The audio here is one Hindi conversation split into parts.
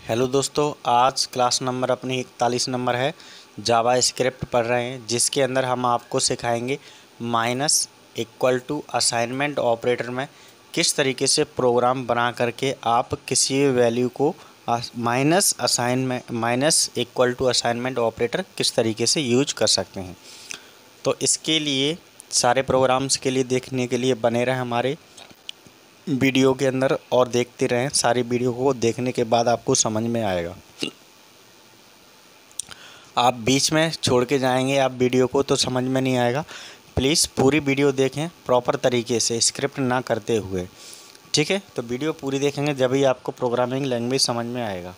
हेलो दोस्तों, आज क्लास नंबर अपनी 41 नंबर है। जावा स्क्रिप्ट पढ़ रहे हैं, जिसके अंदर हम आपको सिखाएंगे minus equal to assignment operator में किस तरीके से प्रोग्राम बना करके आप किसी वैल्यू को minus equal to assignment operator किस तरीके से यूज कर सकते हैं। तो इसके लिए सारे प्रोग्राम्स के लिए देखने के लिए बने रहे हमारे वीडियो के अंदर और देखते रहें। सारी वीडियो को देखने के बाद आपको समझ में आएगा। आप बीच में छोड़ के जाएंगे आप वीडियो को तो समझ में नहीं आएगा। प्लीज़ पूरी वीडियो देखें प्रॉपर तरीके से, स्क्रिप्ट ना करते हुए, ठीक है। तो वीडियो पूरी देखेंगे जब ही आपको प्रोग्रामिंग लैंग्वेज समझ में आएगा।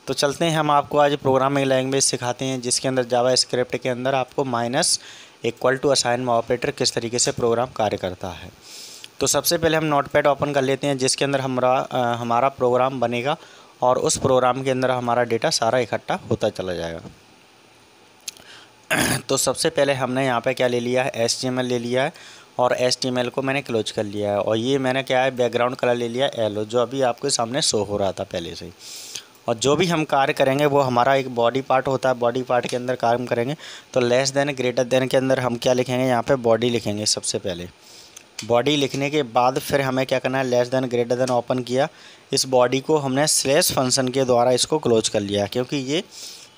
तो चलते हैं, हम आपको आज प्रोग्रामिंग लैंग्वेज सिखाते हैं जिसके अंदर जावा स्क्रिप्ट के अंदर आपको minus equal to assignment operator किस तरीके से प्रोग्राम कार्य करता है। तो सबसे पहले हम नोटपैड ओपन कर लेते हैं जिसके अंदर हमारा प्रोग्राम बनेगा और उस प्रोग्राम के अंदर हमारा डेटा सारा इकट्ठा होता चला जाएगा। तो सबसे पहले हमने यहाँ पे क्या ले लिया है, HTML ले लिया है और HTML को मैंने क्लोज कर लिया है। और ये मैंने क्या है, बैकग्राउंड कलर ले लिया येलो, जो अभी आपके सामने शो हो रहा था पहले से ही। और जो भी हम कार्य करेंगे वो हमारा एक बॉडी पार्ट होता है, बॉडी पार्ट के अंदर काम करेंगे। तो लेस देन ग्रेटर देन के अंदर हम क्या लिखेंगे, यहाँ पे बॉडी लिखेंगे। सबसे पहले बॉडी लिखने के बाद फिर हमें क्या करना है, less than greater than open किया, इस बॉडी को हमने स्लैश फंक्शन के द्वारा इसको क्लोज कर लिया, क्योंकि ये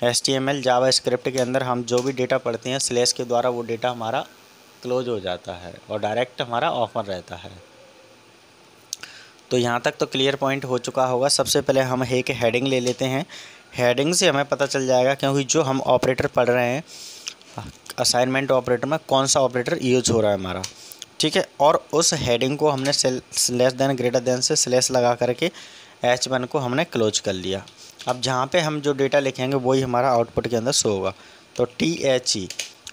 HTML जावा स्क्रिप्ट के अंदर हम जो भी डेटा पढ़ते हैं स्लैश के द्वारा वो डेटा हमारा क्लोज हो जाता है और डायरेक्ट हमारा ओपन रहता है। तो यहाँ तक तो क्लियर पॉइंट हो चुका होगा। सबसे पहले हम एक हेडिंग ले लेते हैं। हेडिंग से हमें पता चल जाएगा क्योंकि जो हम ऑपरेटर पढ़ रहे हैं असाइनमेंट ऑपरेटर में कौन सा ऑपरेटर यूज हो रहा है हमारा, ठीक है। और उस हेडिंग को हमने लेस देन ग्रेटर देन से स्लैश लगा करके H1 को हमने क्लोज कर लिया। अब जहाँ पे हम जो डेटा लिखेंगे वही हमारा आउटपुट के अंदर शो होगा। तो THE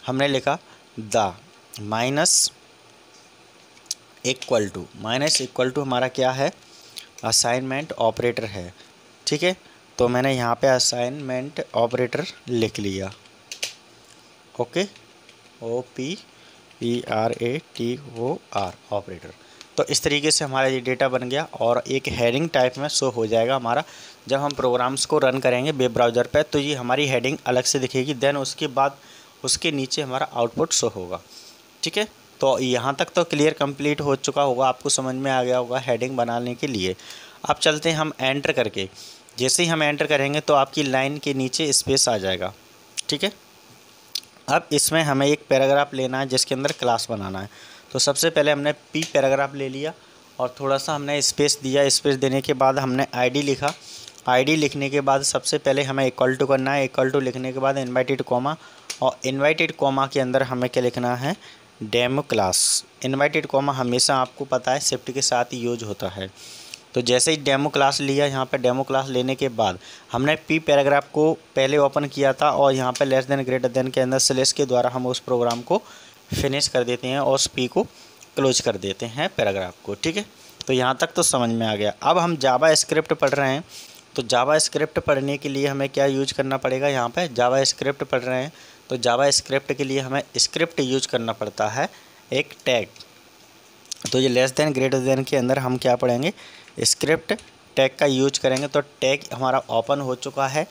हमने लिखा द माइनस इक्वल टू हमारा क्या है, असाइनमेंट ऑपरेटर है, ठीक है। तो मैंने यहाँ पे असाइनमेंट ऑपरेटर लिख लिया, ओके, OPERATOR ऑपरेटर। तो इस तरीके से हमारा ये डेटा बन गया और एक हेडिंग टाइप में शो हो जाएगा हमारा। जब हम प्रोग्राम्स को रन करेंगे वेब ब्राउज़र पे तो ये हमारी हेडिंग अलग से दिखेगी, देन उसके बाद उसके नीचे हमारा आउटपुट शो होगा, ठीक है। तो यहाँ तक तो क्लियर कंप्लीट हो चुका होगा, आपको समझ में आ गया होगा हेडिंग बनाने के लिए। अब चलते हैं हम एंटर करके, जैसे ही हम एंटर करेंगे तो आपकी लाइन के नीचे स्पेस आ जाएगा, ठीक है। अब इसमें हमें एक पैराग्राफ लेना है जिसके अंदर क्लास बनाना है। तो सबसे पहले हमने P पैराग्राफ ले लिया और थोड़ा सा हमने स्पेस दिया। स्पेस देने के बाद हमने ID लिखा। ID लिखने के बाद सबसे पहले हमें इक्वल टू करना है। इक्वल टू लिखने के बाद इन्वाइटेड कॉमा, और इन्वाइटेड कॉमा के अंदर हमें क्या लिखना है, डेमो क्लास। इन्वाइटेड कॉमा हमेशा आपको पता है शिफ्ट के साथ ही यूज होता है। तो जैसे ही डेमो क्लास लिया, यहाँ पे डेमो क्लास लेने के बाद हमने P पैराग्राफ को पहले ओपन किया था और यहाँ पे लेस देन ग्रेटर देन के अंदर स्लैश के द्वारा हम उस प्रोग्राम को फिनिश कर देते हैं और उस P को क्लोज कर देते हैं पैराग्राफ को, ठीक है। तो यहाँ तक तो समझ में आ गया। अब हम जावा स्क्रिप्ट पढ़ रहे हैं, तो जावा स्क्रिप्ट पढ़ने के लिए हमें क्या यूज करना पड़ेगा, यहाँ पर जावा स्क्रिप्ट पढ़ रहे हैं तो जावा स्क्रिप्ट के लिए हमें स्क्रिप्ट यूज करना पड़ता है, एक टैग। तो ये लेस देन ग्रेटर देन के अंदर हम क्या पढ़ेंगे, स्क्रिप्ट टैग का यूज करेंगे। तो टैग हमारा ओपन हो चुका है,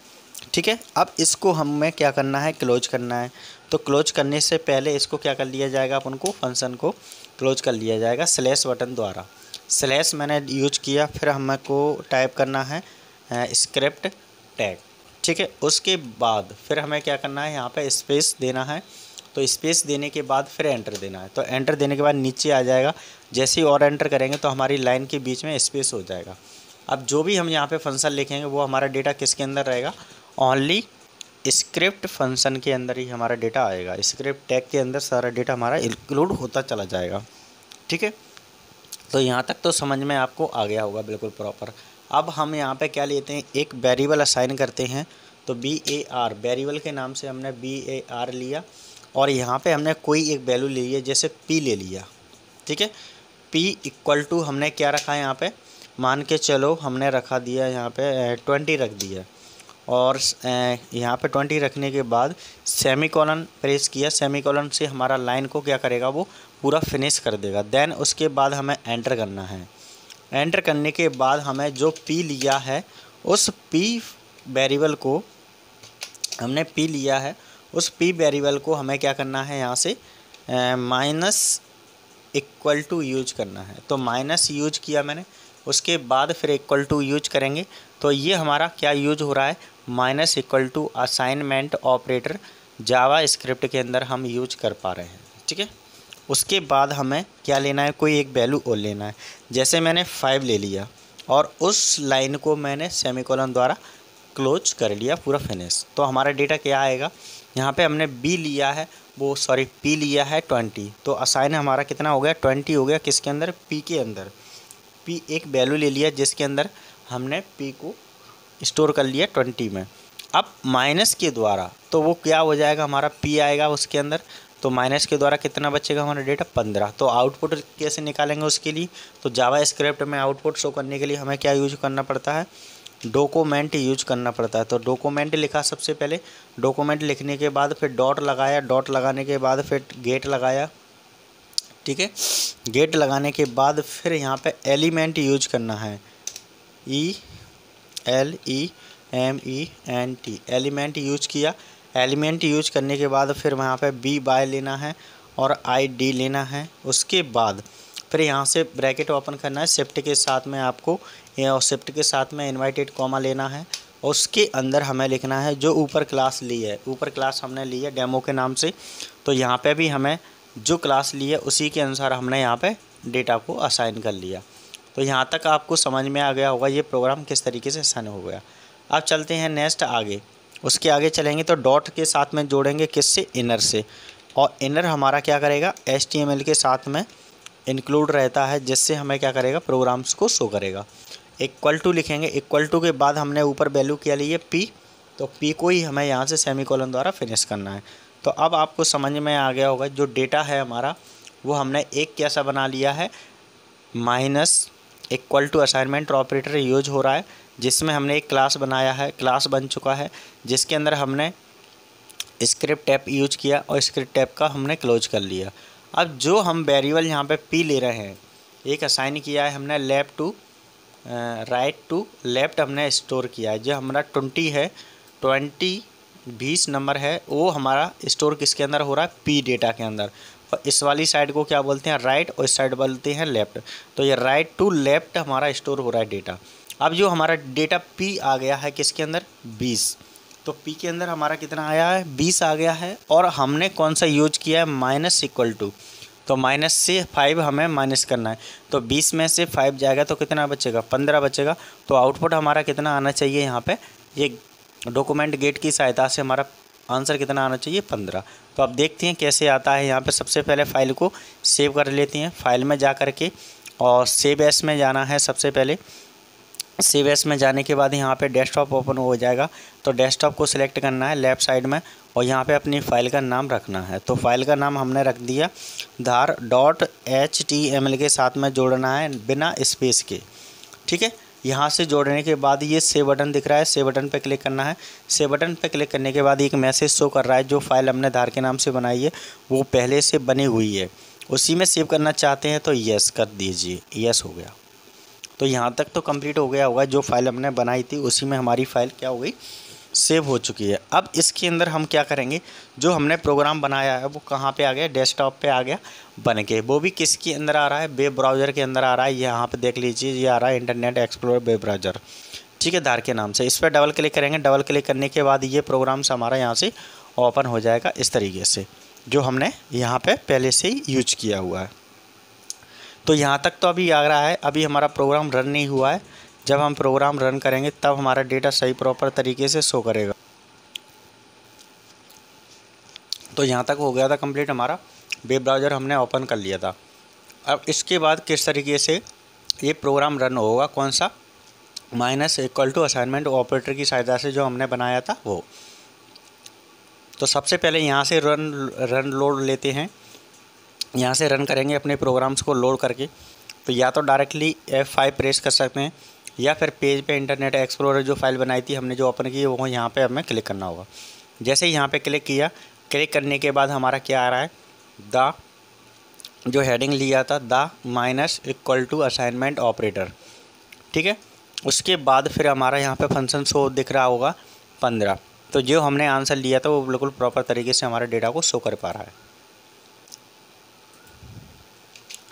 ठीक है। अब इसको हमें क्या करना है, क्लोज करना है। तो क्लोज करने से पहले इसको क्या कर लिया जाएगा, अपन को फंक्शन को क्लोज कर लिया जाएगा स्लैश बटन द्वारा। स्लैश मैंने यूज किया, फिर हमको टाइप करना है स्क्रिप्ट टैग, ठीक है। उसके बाद फिर हमें क्या करना है, यहाँ पे स्पेस देना है। तो स्पेस देने के बाद फिर एंटर देना है। तो एंटर देने के बाद नीचे आ जाएगा, जैसे ही और एंटर करेंगे तो हमारी लाइन के बीच में स्पेस हो जाएगा। अब जो भी हम यहाँ पे फंक्शन लिखेंगे वो हमारा डेटा किसके अंदर रहेगा, ओनली स्क्रिप्ट फंक्शन के अंदर ही हमारा डेटा आएगा। स्क्रिप्ट टैग के अंदर सारा डेटा हमारा इंक्लूड होता चला जाएगा, ठीक है। तो यहाँ तक तो समझ में आपको आ गया होगा बिल्कुल प्रॉपर। अब हम यहाँ पे क्या लेते हैं, एक वेरिएबल असाइन करते हैं। तो BAR वेरिएबल के नाम से हमने BAR लिया और यहाँ पे हमने कोई एक वैल्यू ले लिया, जैसे P ले लिया, ठीक है। P इक्वल टू हमने क्या रखा है, यहाँ पे मान के चलो हमने रखा दिया यहाँ पे 20 रख दिया। और यहाँ पे 20 रखने के बाद सेमीकोलन प्रेस किया। सेमीकोलन से हमारा लाइन को क्या करेगा, वो पूरा फिनिश कर देगा। देन उसके बाद हमें एंटर करना है। एंटर करने के बाद हमें जो P लिया है उस P वेरिएबल को हमने p लिया है, उस p वेरिएबल को हमें क्या करना है, यहाँ से माइनस इक्वल टू यूज करना है। तो माइनस यूज किया मैंने, उसके बाद फिर इक्वल टू यूज करेंगे। तो ये हमारा क्या यूज हो रहा है, minus equal to assignment operator JavaScript के अंदर हम यूज कर पा रहे हैं। ठीक है, उसके बाद हमें क्या लेना है, कोई एक वैल्यू और लेना है। जैसे मैंने 5 ले लिया और उस लाइन को मैंने सेमीकोलन द्वारा क्लोज कर लिया, पूरा फिनिश। तो हमारा डेटा क्या आएगा, यहाँ पे हमने p लिया है 20। तो असाइन हमारा कितना हो गया, 20 हो गया। किसके अंदर, p के अंदर। p एक वैल्यू ले लिया जिसके अंदर हमने p को स्टोर कर लिया 20 में। अब माइनस के द्वारा तो वो क्या हो जाएगा, हमारा p आएगा उसके अंदर। तो माइनस के द्वारा कितना बचेगा हमारा डेटा, 15। तो आउटपुट कैसे निकालेंगे उसके लिए, तो जावा स्क्रिप्ट में आउटपुट शो करने के लिए हमें क्या यूज करना पड़ता है, डॉक्यूमेंट यूज करना पड़ता है। तो डॉक्यूमेंट लिखा सबसे पहले, डॉक्यूमेंट लिखने के बाद फिर डॉट लगाया, डॉट लगाने के बाद फिर गेट लगाया। ठीक है, गेट लगाने के बाद फिर यहाँ पे एलिमेंट यूज करना है, ELEMENT, एलिमेंट यूज किया। एलिमेंट यूज करने के बाद फिर वहाँ पे b बाय लेना है और ID लेना है। उसके बाद फिर यहाँ से ब्रैकेट ओपन करना है, शिफ्ट के साथ में आपको शिफ्ट के साथ में इन्वाइटेड कॉमा लेना है। उसके अंदर हमें लिखना है जो ऊपर क्लास ली है, ऊपर क्लास हमने ली है डेमो के नाम से। तो यहाँ पे भी हमें जो क्लास ली है उसी के अनुसार हमने यहाँ पे डेटा को असाइन कर लिया। तो यहाँ तक आपको समझ में आ गया होगा ये प्रोग्राम किस तरीके से असाइन हो गया। अब चलते हैं नेक्स्ट आगे, उसके आगे चलेंगे तो डॉट के साथ में जोड़ेंगे किससे, इनर से। और इनर हमारा क्या करेगा, HTML के साथ में इंक्लूड रहता है, जिससे हमें क्या करेगा, प्रोग्राम्स को शो करेगा। इक्वल टू लिखेंगे, इक्वल टू के बाद हमने ऊपर वैल्यू क्या ली है, p। तो p को ही हमें यहाँ से सेमीकोलन द्वारा फिनिश करना है। तो अब आपको समझ में आ गया होगा जो डेटा है हमारा वो हमने एक कैसा बना लिया है, minus equal to assignment operator use हो रहा है, जिसमें हमने एक क्लास बनाया है, क्लास बन चुका है, जिसके अंदर हमने स्क्रिप्ट टैब यूज किया और स्क्रिप्ट टैब का हमने क्लोज कर लिया। अब जो हम वेरिएबल यहाँ पे p ले रहे हैं, एक असाइन किया है हमने left to right to left हमने स्टोर किया है। जो हमारा 20 है, 20 नंबर है, वो हमारा स्टोर किसके अंदर हो रहा है, p डेटा के अंदर। और इस वाली साइड को क्या बोलते हैं, राइट, और इस साइड बोलते हैं लेफ़्ट। तो ये राइट टू लेफ़्ट हमारा स्टोर हो रहा है डेटा। अब जो हमारा डेटा p आ गया है किसके अंदर, 20। तो p के अंदर हमारा कितना आया है, 20 आ गया है। और हमने कौन सा यूज किया है, माइनस इक्वल टू। तो माइनस से 5 हमें माइनस करना है। तो 20 में से 5 जाएगा तो कितना बचेगा, 15 बचेगा। तो आउटपुट हमारा कितना आना चाहिए, यहाँ पे ये डॉक्यूमेंट गेट की सहायता से हमारा आंसर कितना आना चाहिए, 15। तो अब देखते हैं कैसे आता है। यहाँ पे सबसे पहले फ़ाइल को सेव कर लेते हैं। फाइल में जा कर के और सेव एस में जाना है। सबसे पहले सेव एस में जाने के बाद यहाँ पे डेस्कटॉप ओपन हो जाएगा। तो डेस्कटॉप को सिलेक्ट करना है लेफ़्ट साइड में और यहाँ पे अपनी फ़ाइल का नाम रखना है। तो फाइल का नाम हमने रख दिया .html के साथ में जोड़ना है बिना स्पेस के। ठीक है, यहाँ से जोड़ने के बाद ये सेव बटन दिख रहा है, सेव बटन पे क्लिक करना है। सेव बटन पे क्लिक करने के बाद एक मैसेज शो कर रहा है, जो फाइल हमने धार के नाम से बनाई है वो पहले से बनी हुई है, उसी में सेव करना चाहते हैं तो यस कर दीजिए। यस हो गया। तो यहाँ तक तो कंप्लीट हो गया होगा। जो फाइल हमने बनाई थी उसी में हमारी फ़ाइल क्या हो गई, सेव हो चुकी है। अब इसके अंदर हम क्या करेंगे, जो हमने प्रोग्राम बनाया है वो कहाँ पे आ गया, डेस्कटॉप पे आ गया बन के। वो भी किसके अंदर आ रहा है, वेब ब्राउज़र के अंदर आ रहा है। यहाँ पे देख लीजिए ये आ रहा है इंटरनेट एक्सप्लोरर वेब ब्राउज़र। ठीक है, धार के नाम से। इस पर डबल क्लिक करेंगे। डबल क्लिक करने के बाद ये प्रोग्राम्स हमारा यहाँ से ओपन हो जाएगा इस तरीके से, जो हमने यहाँ पर पहले से ही यूज किया हुआ है। तो यहाँ तक तो अभी आ रहा है। अभी हमारा प्रोग्राम रन नहीं हुआ है। जब हम प्रोग्राम रन करेंगे तब हमारा डेटा सही प्रॉपर तरीके से शो करेगा। तो यहाँ तक हो गया था कंप्लीट, हमारा वेब ब्राउज़र हमने ओपन कर लिया था। अब इसके बाद किस तरीके से ये प्रोग्राम रन होगा, कौन सा, minus equal to assignment operator की सहायता से जो हमने बनाया था वो। तो सबसे पहले यहाँ से रन लोड लेते हैं। यहाँ से रन करेंगे अपने प्रोग्राम्स को लोड करके। तो या तो डायरेक्टली F5 प्रेस कर सकते हैं या फिर पेज पे इंटरनेट एक्सप्लोरर जो फाइल बनाई थी हमने जो ओपन की है वो यहाँ पे हमें क्लिक करना होगा। जैसे ही यहाँ पे क्लिक किया, क्लिक करने के बाद हमारा क्या आ रहा है, द जो हेडिंग लिया था the minus equal to assignment operator. ठीक है, उसके बाद फिर हमारा यहाँ पे फंक्शन शो दिख रहा होगा 15। तो जो हमने आंसर लिया था वो बिल्कुल प्रॉपर तरीके से हमारे डेटा को शो कर पा रहा है।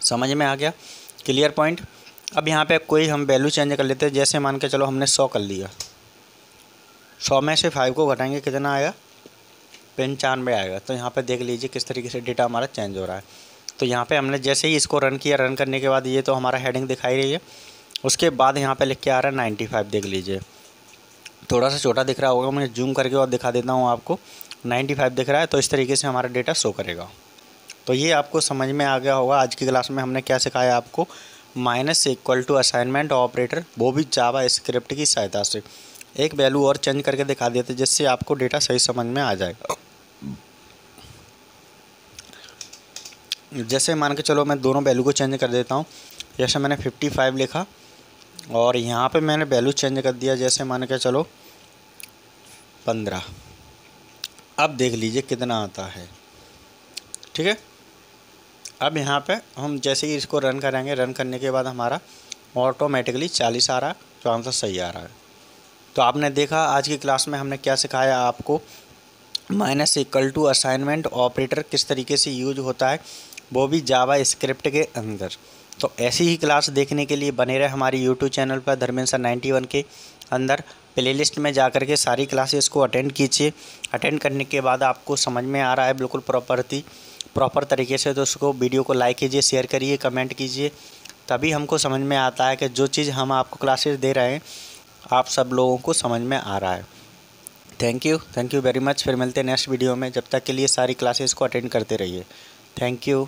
समझ में आ गया? Clear point. अब यहाँ पे कोई हम वैल्यू चेंज कर लेते हैं। जैसे मान के चलो हमने 100 कर लिया, 100 में से 5 को घटाएंगे कितना आएगा? 95 आएगा। तो यहाँ पे देख लीजिए किस तरीके से डेटा हमारा चेंज हो रहा है। तो यहाँ पे हमने जैसे ही इसको रन किया, रन करने के बाद ये तो हमारा हेडिंग दिखाई रही है। उसके बाद यहाँ पे लिख के आ रहा है 95। देख लीजिए थोड़ा सा छोटा दिख रहा होगा, मैं जूम करके और दिखा देता हूँ आपको। 95 दिख रहा है। तो इस तरीके से हमारा डेटा शो करेगा। तो ये आपको समझ में आ गया होगा। आज की क्लास में हमने क्या सिखाया आपको? Minus equal to assignment operator, वो भी जावा स्क्रिप्ट की सहायता से। एक वैल्यू और चेंज करके दिखा देते जिससे आपको डेटा सही समझ में आ जाएगा। जैसे मान के चलो मैं दोनों वैल्यू को चेंज कर देता हूँ। जैसे मैंने 55 लिखा और यहाँ पे मैंने वैल्यू चेंज कर दिया, जैसे मान के चलो 15। अब देख लीजिए कितना आता है। ठीक है। अब यहाँ पे हम जैसे ही इसको रन करेंगे, रन करने के बाद हमारा ऑटोमेटिकली 40 आ रहा है, तो आंसर सही आ रहा है। तो आपने देखा आज की क्लास में हमने क्या सिखाया आपको, minus equal to assignment operator किस तरीके से यूज होता है, वो भी जावा स्क्रिप्ट के अंदर। तो ऐसी ही क्लास देखने के लिए बने रहे हमारी यूट्यूब चैनल पर धर्मेंद्र सर 91 के अंदर। प्लेलिस्ट में जा कर के सारी क्लासेस को अटेंड कीजिए। अटेंड करने के बाद आपको समझ में आ रहा है बिल्कुल प्रॉपर तरीके से, तो उसको वीडियो को लाइक कीजिए, शेयर करिए, कमेंट कीजिए। तभी हमको समझ में आता है कि जो चीज़ हम आपको क्लासेस दे रहे हैं आप सब लोगों को समझ में आ रहा है। Thank you very much. फिर मिलते हैं नेक्स्ट वीडियो में। जब तक के लिए सारी क्लासेस को अटेंड करते रहिए। Thank you.